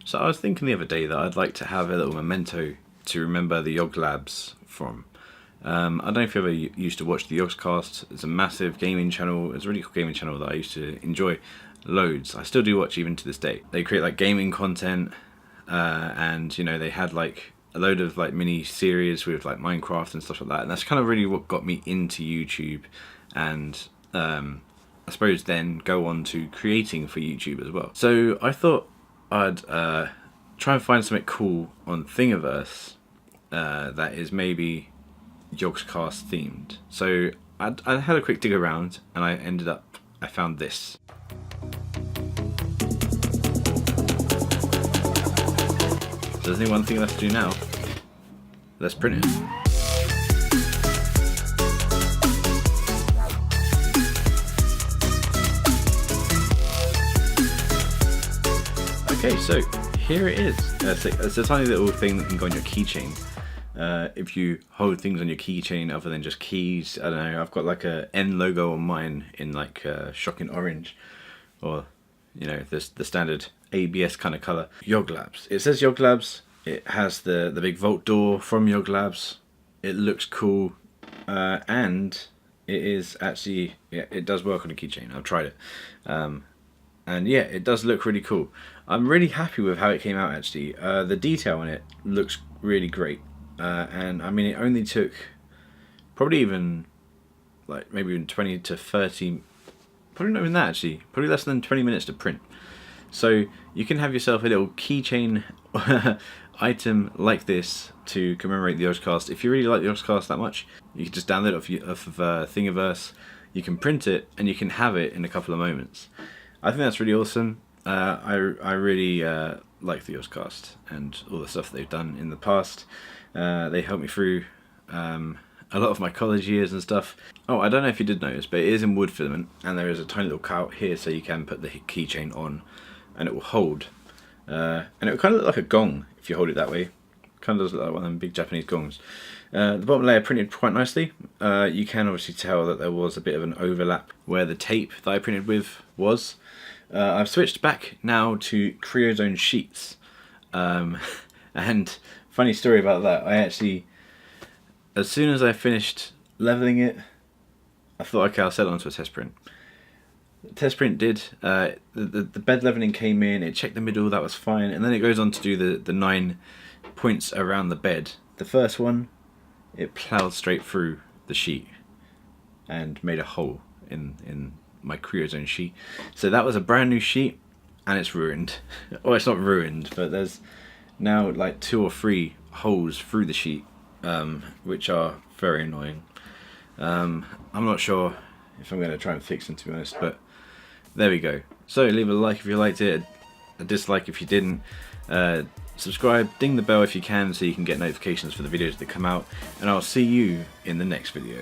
So I was thinking the other day that I'd like to have a little memento to remember the Yoglabs from. I don't know if you ever used to watch the Yogscast. It's a massive gaming channel. It's a really cool gaming channel that I used to enjoy loads. I still do watch even to this day. They create like gaming content, and you know, they had like a load of like mini series with like Minecraft and stuff like that. And that's kind of really what got me into YouTube, and I suppose then go on to creating for YouTube as well. So I thought I'd try and find something cool on Thingiverse that is maybe Yogscast themed. So I had a quick dig around and I found this. So there's only one thing left to do now. Let's print it. Okay, so here it is. It's a tiny little thing that can go on your keychain. If you hold things on your keychain other than just keys, I don't know, I've got like a N logo on mine in like shocking orange, or you know, the standard ABS kind of colour. Yoglabs. It says Yoglabs. It has the big vault door from Yoglabs. It looks cool, and it is actually, yeah, it does work on a keychain. I've tried it, and yeah, it does look really cool. I'm really happy with how it came out actually. The detail on it looks really great. And I mean, it only took probably even like maybe even 20 to 30, probably not even that actually, probably less than 20 minutes to print. So you can have yourself a little keychain item like this to commemorate the Yogscast. If you really like the Yogscast that much, you can just download it off of Thingiverse. You can print it and you can have it in a couple of moments. I think that's really awesome. I really like the Yogscast and all the stuff they've done in the past. They helped me through a lot of my college years and stuff. Oh, I don't know if you did notice, but it is in wood filament, and there is a tiny little cutout here so you can put the keychain on and it will hold. And it will kind of look like a gong if you hold it that way. Kind of does look like one of them big Japanese gongs. The bottom layer printed quite nicely. You can obviously tell that there was a bit of an overlap where the tape that I printed with was. I've switched back now to Creozone sheets. And funny story about that, I actually, as soon as I finished leveling it, I thought, okay, I'll set it onto a test print. The test print did, the bed leveling came in, it checked the middle, that was fine, and then it goes on to do the 9 points around the bed. The first one, it ploughed straight through the sheet and made a hole in my Creozone sheet. So that was a brand new sheet, and it's ruined. Well, it's not ruined, but there's now like 2 or 3 holes through the sheet, which are very annoying. I'm not sure if I'm going to try and fix them, to be honest, but there we go. So leave a like if you liked it, a dislike if you didn't. Subscribe, ding the bell if you can so you can get notifications for the videos that come out, and I'll see you in the next video.